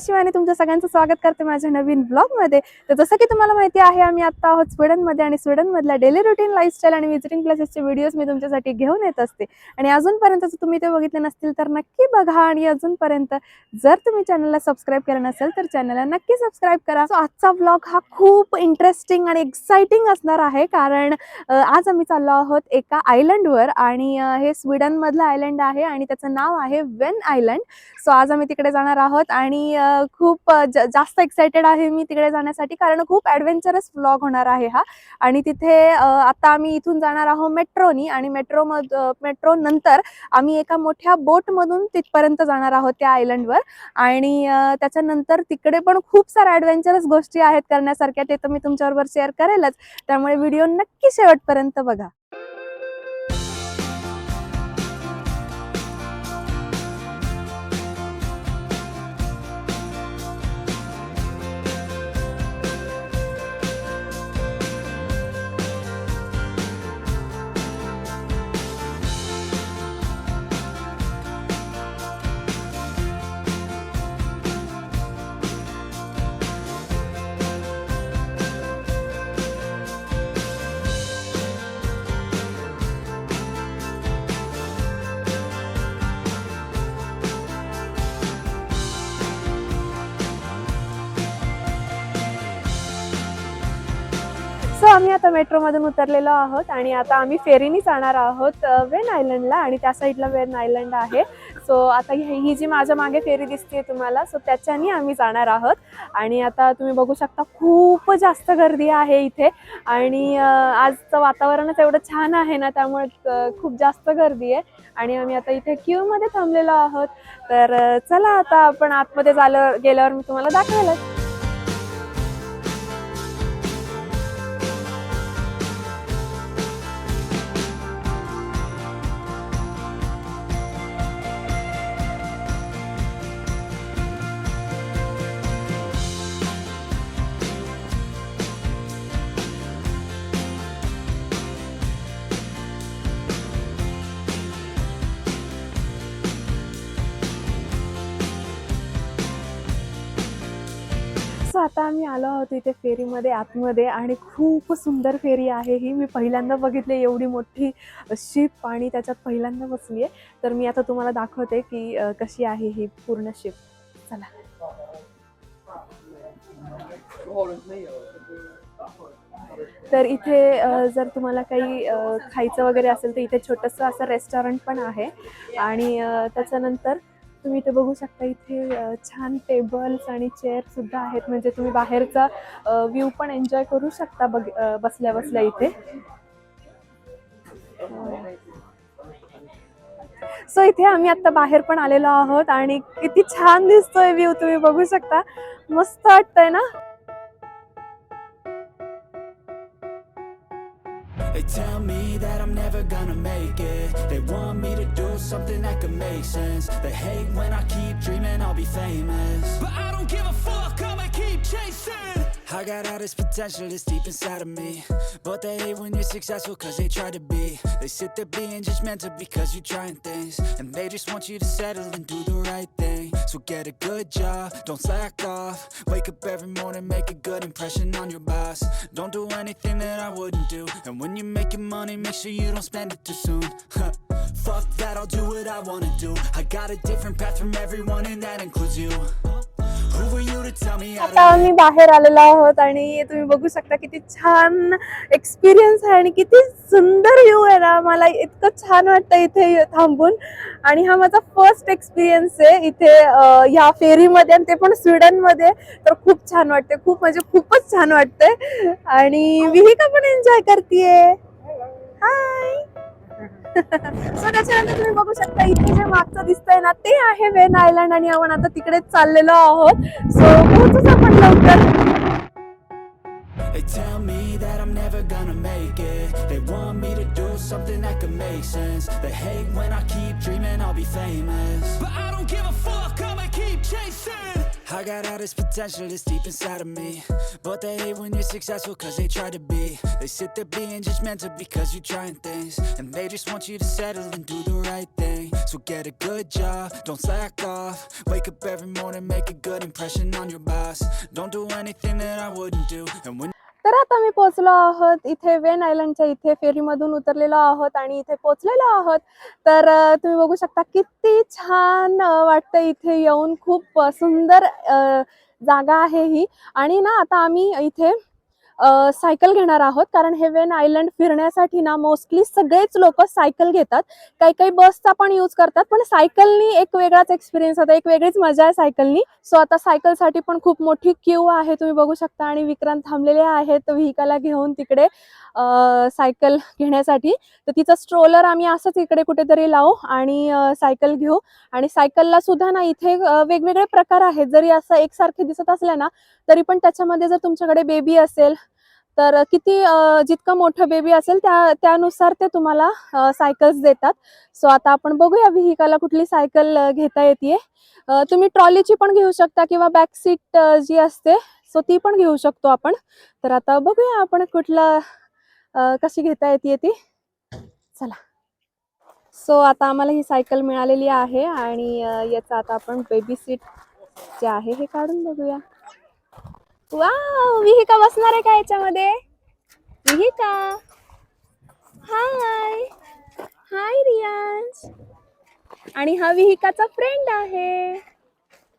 शिवानी तुमच्या सगळ्यांचं स्वागत करते माझ्या नवीन ब्लॉगमध्ये। तर जसं की तुम्हाला माहिती आहे आम्ही आता आहोत स्वीडनमध्ये आणि स्वीडनमधल्या डेली रुटीन लाईफस्टाईल आणि व्हिजिटिंग प्लेसेसचे व्हिडिओज मी तुमच्यासाठी घेऊन येत असते। आणि अजूनपर्यंत जर तुम्ही ते बघितले नसतील तर नक्की बघा आणि अजूनपर्यंत जर तुम्ही चॅनलला सबस्क्राइब केलं नसेल तर चॅनलला नक्की सबस्क्राइब करा। सो आजचा ब्लॉग हा खूप इंटरेस्टिंग आणि एक्साइटिंग असणार आहे कारण आज आम्ही चाललो आहोत एका आयलंडवर आणि हे स्वीडनमधलं आयलंड आहे आणि त्याचं नाव आहे वेन आयलंड। सो आज आम्ही तिकडे जाणार आहोत आणि खूप जास्त एक्साइटेड आहे मी तिकडे जाण्यासाठी कारण खूप ॲडव्हेंचरस व्लॉग होणार आहे हा। आणि तिथे आता आम्ही इथून जाणार आहोत मेट्रोनी आणि मेट्रो नंतर आम्ही एका मोठ्या बोटमधून तिथपर्यंत जाणार आहोत त्या आयलंडवर। आणि त्याच्यानंतर तिकडे पण खूप साऱ्या ॲडव्हेंचरस गोष्टी आहेत करण्यासारख्या, ते तर मी तुमच्याबरोबर शेअर करेलच, त्यामुळे व्हिडिओ नक्की शेवटपर्यंत बघा। सो आम्ही आता मेट्रोमधून उतरलेलो आहोत आणि आता आम्ही फेरीने जाणार आहोत वेन आयलंडला आणि त्या साईडला वेन आयलंड आहे। सो आता ही जी माझ्या मागे फेरी दिसते तुम्हाला, सो त्याच्यानी आम्ही जाणार आहोत। आणि आता तुम्ही बघू शकता खूप जास्त गर्दी आहे इथे आणि आजचं वातावरणच एवढं छान आहे ना, त्यामुळे खूप जास्त गर्दी आहे आणि आम्ही आता इथे क्यू मध्ये थांबलेलो आहोत। तर चला आता आपण आतमध्ये गेल्यावर मी तुम्हाला दाखवेल। सो आता आम्ही आलो आहोत इथे फेरीमध्ये आतमध्ये आणि खूप सुंदर फेरी आहे ही। मी पहिल्यांदा बघितले एवढी मोठी शिप आणि त्याच्यात पहिल्यांदा बसली आहे। तर मी आता तुम्हाला दाखवते की कशी आहे ही पूर्ण शिप। चला। तर इथे जर तुम्हाला काही खायचं वगैरे असेल तर इथे छोटंसं असं रेस्टॉरंट पण आहे आणि त्याच्यानंतर तुम्ही इथे बघू शकता इथे छान टेबल्स आणि चेअर सुद्धा आहेत, म्हणजे तुम्ही बाहेरचा व्ह्यू पण एन्जॉय करू शकता बसल्या बसल्या इथे। सो इथे आम्ही आता बाहेर पण आलेलो आहोत आणि किती छान दिसतोय व्ह्यू, तुम्ही बघू शकता, मस्त वाटतंय ना। They tell me that I'm never gonna make it. They want me to do something that could make sense. They hate when I keep dreaming I'll be famous, but I don't give a fuck, I'ma keep chasing. I got all this potential that's deep inside of me, but they hate when you're successful cause they try to be. They sit there being judgmental because you're trying things, and they just want you to settle and do the right thing. So get a good job, don't slack off. Wake up every morning, make a good impression on your boss. Don't do anything that I wouldn't do, and when you're making money, make sure you don't spend it too soon. Fuck that, I'll do what I wanna do. I got a different path from everyone and that includes you. Who were you to tell me how to आता आम्ही बाहेर आलेलो आहोत आणि तुम्ही बघू शकता किती छान एक्सपिरियन्स आहे आणि किती सुंदर व्ह्यू आहे ना। मला इतकं छान वाटतं इथे थांबून आणि हा माझा फर्स्ट एक्सपिरियन्स आहे इथे या फेरीमध्ये आणि ते पण स्वीडनमध्ये। तर खूप छान वाटते, खूप म्हणजे खूपच छान वाटतंय आणि विहिका पण एन्जॉय करतेय। हाय। सो त्याच्यानंतर तुम्ही बघू शकता इथे जे मागचं दिसतंय ना ते आहे वेन आयलंड आणि आपण आता तिकडेच चाललेलो आहोत। सो पोहोचूच आपण लवकर। They tell me that I'm never gonna make it. They want me to do something that could make sense. They hate when I keep dreaming I'll be famous, but I don't give a fuck, I'ma keep chasing. I got all this potential that's deep inside of me, but they hate when you're successful cause they try to be. They sit there being judgmental because you're trying things, and they just want you to settle and do the right thing. So get a good job, don't slack off. Wake up every morning, make a good impression on your boss. Don't do anything that I wouldn't do. And when तर आता मी पोहोचलो आहोत इथे Wien आयलंडच्या इथे, फेरीमधून उतरलेलो आहोत आणि इथे पोहोचलेलो आहोत. तर तुम्ही बघू शकता किती छान वाटतं इथे येऊन. खूप सुंदर जागा आहे ही. आणि ना आता आम्ही इथे सायकल घेणार आहोत, कारण हे वेन आयलंड फिरण्यासाठी ना मोस्टली सगळेच लोक सायकल घेतात. काही काही बसचा पण यूज करतात, पण सायकलनी एक वेगळाच एक्सपिरियन्स होता, एक वेगळीच मजा आहे सायकलनी. सो आता सायकलसाठी पण खूप मोठी क्यू आहे, तुम्ही बघू शकता. आणि विक्रांत थांबलेले आहेत व्हेकलला घेऊन तिकडे सायकल घेण्यासाठी. तर तिचा स्ट्रोलर आम्ही असंच इकडे कुठेतरी लावू आणि सायकल घेऊ. आणि सायकलला सुद्धा ना इथे वेगवेगळे प्रकार आहेत. जरी असं एकसारखे दिसत असले ना, तरी पण त्याच्यामध्ये जर तुमच्याकडे बेबी असेल तर किती जितकं मोठं बेबी असेल त्यानुसार ते तुम्हाला सायकल्स देतात. सो आता आपण बघूया व्हेकलला कुठली सायकल घेता येते. तुम्ही ट्रॉलीची पण घेऊ शकता किंवा बॅक सीट जी असते सो ती पण घेऊ शकतो आपण. तर आता बघूया आपण कुठला कशी घेता येते ती. चला. सो आता आम्हाला ही सायकल मिळालेली आहे आणि याचा आता आपण बेबी सीट जे आहे हे काढून बघूया. वाव, विहिका बसणार आहे का याच्यामध्ये? विहिका, हाय हाय रियांश. आणि हा विहिकाचा फ्रेंड आहे.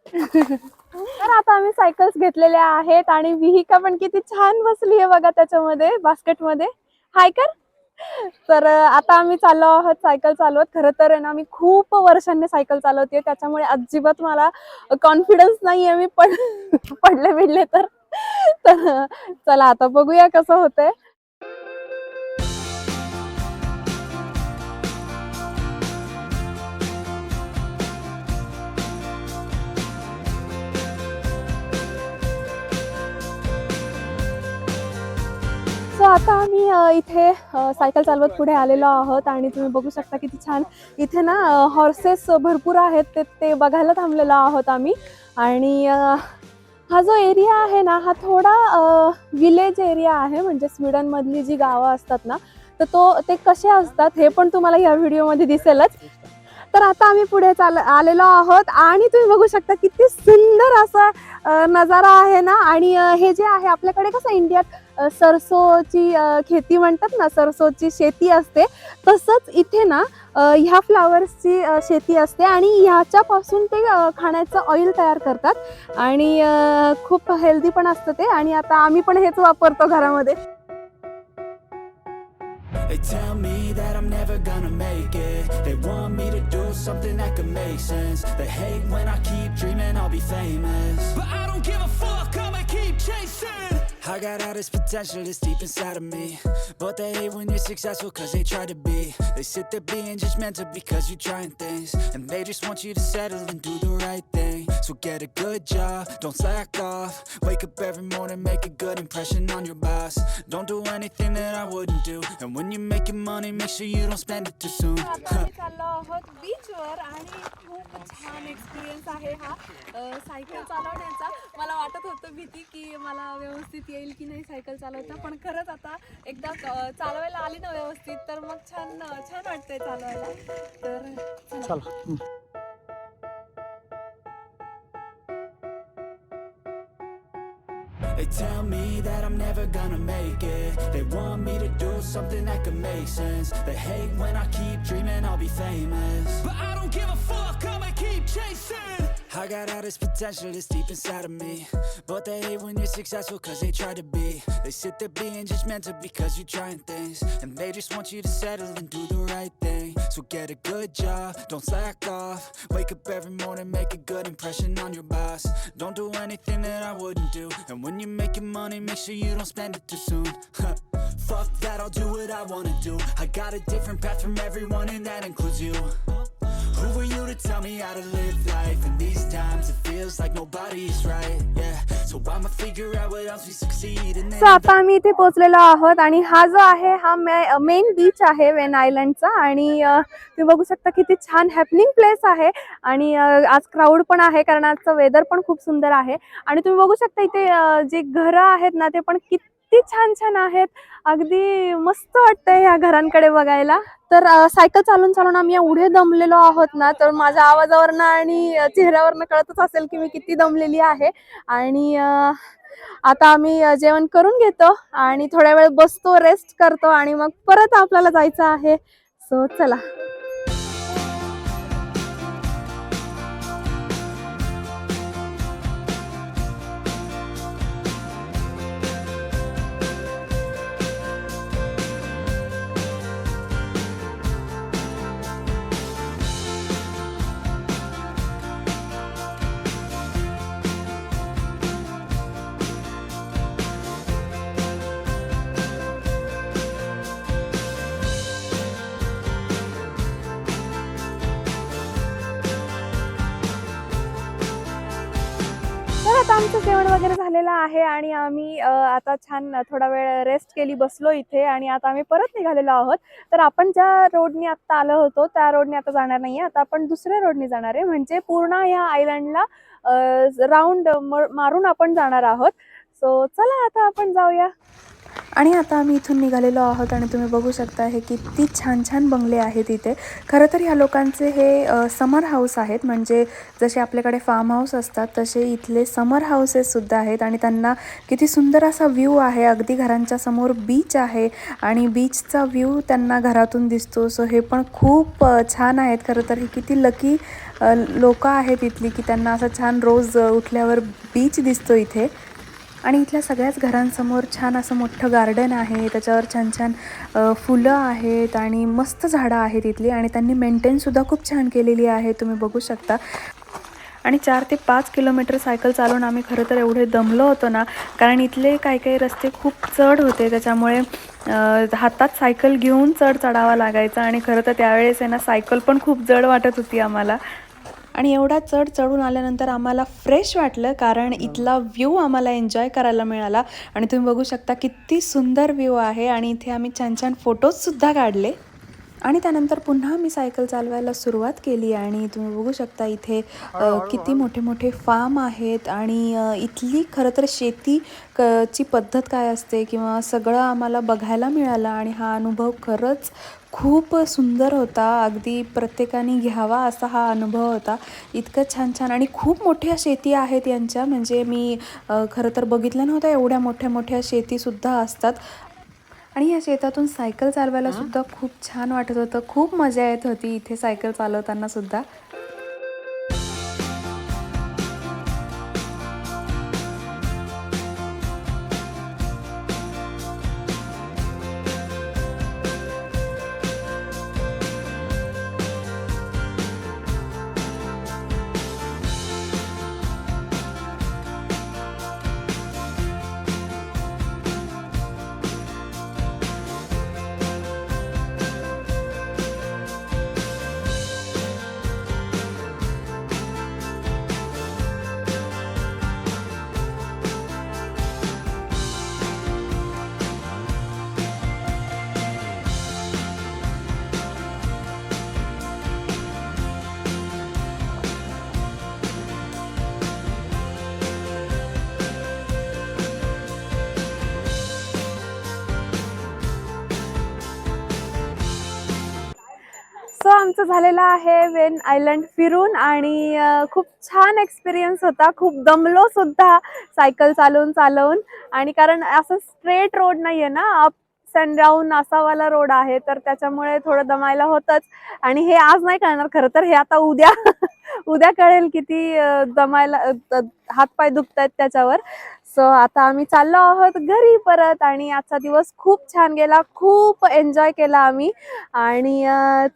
तर आता आम्ही सायकल्स घेतलेल्या आहेत आणि विहिका पण किती छान बसली आहे बघा त्याच्यामध्ये, बास्केटमध्ये. हाय कर. तर आता आम्ही चाललो आहोत सायकल चालवत. खरं तर आहे ना, मी खूप वर्षांनी सायकल चालवते, त्याच्यामुळे अजिबात मला कॉन्फिडन्स नाहीये मी पडले बिडले तर. चला आता बघूया कसं होतंय. सो आता आम्ही इथे सायकल चालवत पुढे आलेलो आहोत आणि तुम्ही बघू शकता किती छान इथे ना हॉर्सेस भरपूर आहेत, ते बघायला थांबलेलो आहोत आम्ही. आणि हा जो एरिया आहे ना, हा थोडा विलेज एरिया आहे. म्हणजे स्वीडनमधली जी गावं असतात ना, तर ते कसे असतात हे पण तुम्हाला या व्हिडिओमध्ये दिसेलच. तर आता आम्ही पुढे आलेलो आहोत आणि तुम्ही बघू शकता किती सुंदर असा नजारा आहे ना. आणि हे जे आहे आपल्याकडे कसं इंडियात सरसोची खेती म्हणतात ना, सरसोची शेती असते, तसंच इथे ना ह्या फ्लावर्सची शेती असते आणि ह्याच्यापासून ते खाण्याचं ऑइल तयार करतात आणि खूप हेल्दी पण असतं ते. आणि आता आम्ही पण हेच वापरतो घरामध्ये. They tell me that I'm never gonna make it. They want me to do something that could make sense. They hate when I keep dreaming I'll be famous, but I don't give a fuck, I'ma keep chasing. I got all this potential that's deep inside of me, but they hate when you're successful cause they try to be. They sit there being judgmental because you're trying things, and they just want you to settle and do the right thing. So get a good job, don't slack off. Wake up every morning, make a good impression on your boss. Don't do anything that I wouldn't do, and when you're making money, make sure you don't spend it too soon. चाललो आहोत बीचवर आणि खूप छान experience आहे हा cycle चालवण्याचा. मला वाटत होतं भीती की मला व्यवस्थित येईल की नाही सायकल चालवता, पण खरंच आता एकदा चालवायला आली ना व्यवस्थित तर मग छान वाटतंय चालवायला. तर चला. They tell me that I'm never gonna make it. They want me to do something that could make sense. They hate when I keep dreaming I'll be famous, but I don't give a fuck, I'ma keep chasing. I got all this potential that's deep inside of me, but they hate when you're successful cause they try to be. They sit there being judgmental because you're trying things, and they just want you to settle and do the right thing. So get a good job, don't slack off. Wake up every morning, make a good impression on your boss. Don't do anything that I wouldn't do, and when you're making money, make sure you don't spend it too soon. Fuck that, I'll do what I wanna do. I got a different path from everyone and that includes you. Who are you to tell me how to live life? In these times it feels like nobody's right, yeah. So I'ma figure out what else we succeed and so आता आम्ही इथे पोहोचलेलो आहोत आणि हा जो आहे हा main beach आहे वेन आयलंडचा आणि तुम्ही बघू शकता किती छान हॅपनिंग प्लेस आहे आणि आज क्राऊड पण आहे कारण आजचं वेदर पण खूप सुंदर आहे आणि तुम्ही बघू शकता इथे जे घरं आहेत ना ते पण किती छान छान आहेत. अगदी मस्त वाटतंय ह्या घरांकडे बघायला. तर सायकल चालून चालून आम्ही एवढे दमलेलो आहोत ना तर माझ्या आवाजावरनं आणि चेहऱ्यावरनं कळतच असेल की मी किती दमलेली आहे आणि आता आम्ही जेवण करून घेतो आणि थोड्या वेळ बसतो, रेस्ट करतो आणि मग परत आपल्याला जायचं आहे. सो चला. तर आता आमचं जेवण वगैरे झालेलं आहे आणि आम्ही आता छान थोडा वेळ रेस्ट केली, बसलो इथे आणि आता आम्ही परत निघालेलो आहोत. तर आपण ज्या रोडनी आत्ता आलो होतो त्या रोडने आता जाणार नाहीये, आता आपण दुसऱ्या रोडने जाणार आहे. म्हणजे पूर्ण ह्या आयलंडला राऊंड मारून आपण जाणार आहोत. सो चला आता आपण जाऊया. आणि आता आम्ही इथून निघालेलो आहोत आणि तुम्ही बघू शकता हे किती छान छान बंगले आहेत इथे. खरं तर ह्या लोकांचे हे समर हाऊस आहेत, म्हणजे जसे आपल्याकडे फार्म हाऊस असतात तसे इथले समर हाऊसेससुद्धा आहेत आणि त्यांना किती सुंदर असा व्ह्यू आहे. अगदी घरांच्या समोर बीच आहे आणि बीचचा व्ह्यू त्यांना घरातून दिसतो. सो हे पण खूप छान आहेत. खरं तर हे किती लकी लोकं आहेत इथली की त्यांना असं छान रोज उठल्यावर बीच दिसतो इथे. आणि इथल्या सगळ्याच घरांसमोर छान असं मोठं गार्डन आहे, त्याच्यावर छान छान फुलं आहेत आणि मस्त झाडं आहेत इथली आणि त्यांनी मेंटेनसुद्धा खूप छान केलेली आहे, तुम्ही बघू शकता. आणि 4 ते 5 किलोमीटर सायकल चालवून आम्ही खरं तर एवढे दमलो होतो ना, कारण इथले काही काही रस्ते खूप चढ होते, त्याच्यामुळे हातात सायकल घेऊन चढावा लागायचा आणि खरं तर त्यावेळेस आहे ना सायकल पण खूप जड वाटत होती आम्हाला. आणि एवढा चढून आल्यानंतर आम्हाला फ्रेश वाटलं कारण इथला व्ह्यू आम्हाला एन्जॉय करायला मिळाला आणि तुम्ही बघू शकता किती सुंदर व्ह्यू आहे आणि इथे आम्ही छान छान फोटोजसुद्धा काढले. आणि त्यानंतर पुन्हा मी सायकल चालवायला सुरुवात केली आणि तुम्ही बघू शकता इथे किती मोठे मोठे फार्म आहेत आणि इथली खरं तर ची पद्धत काय असते किंवा सगळं आम्हाला बघायला मिळालं आणि हा अनुभव खरंच खूप सुंदर होता. अगदी प्रत्येकाने घ्यावा असा हा अनुभव होता. इतकं छान छान आणि खूप मोठ्या शेती आहेत यांच्या, म्हणजे मी खरं तर बघितलं नव्हतं एवढ्या मोठ्या मोठ्या शेतीसुद्धा असतात. आणि या शेतातून सायकल चालवायला सुद्धा खूप छान वाटत होतं, खूप मजा येत होती इथे सायकल चालवताना सुद्धा. सो आमचं झालेलं आहे वेन आयलंड फिरून आणि खूप छान एक्सपिरियन्स होता. खूप दमलो सुद्धा सायकल चालवून आणि कारण असं स्ट्रेट रोड नाही आहे ना, अप्स अँड डाऊन असावाला रोड आहे, तर त्याच्यामुळे थोडं दमायला होतंच. आणि हे आज नाही कळणार खरं तर, हे आता उद्या उद्या कळेल किती दमायला हातपाय दुखतायत त्याच्यावर. सो आता आम्ही चाललो आहोत घरी परत आणि आजचा दिवस खूप छान गेला, खूप एन्जॉय केला आम्ही. आणि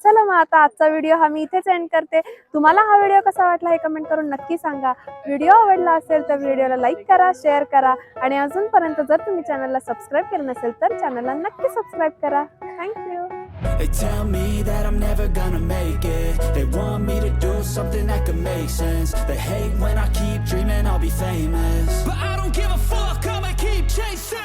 चला मग आता आजचा व्हिडिओ हा मी इथेच एंड करते. तुम्हाला हा व्हिडिओ कसा वाटला हे कमेंट करून नक्की सांगा. व्हिडिओ आवडला असेल तर व्हिडिओला लाईक करा, शेअर करा आणि अजूनपर्यंत जर तुम्ही चॅनलला सबस्क्राईब केलं नसेल तर चॅनलला नक्की सबस्क्राईब करा. Thank you. They tell me that I'm never gonna make it. They want me to do something that could make sense. They hate when I keep dreaming I'll be famous, but I don't give a fuck, I'ma keep chasing.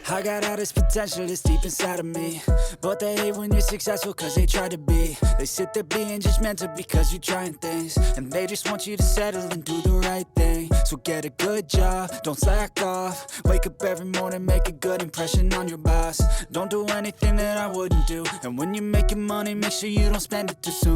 I got all this potential that's deep inside of me, but they hate when you're successful cause they try to be. They sit there being judgmental because you're trying things, and they just want you to settle and do the right thing. So get a good job, don't slack off. Wake up every morning, make a good impression on your boss. Don't do anything that I wouldn't do, and when you're making money, make sure you don't spend it too soon.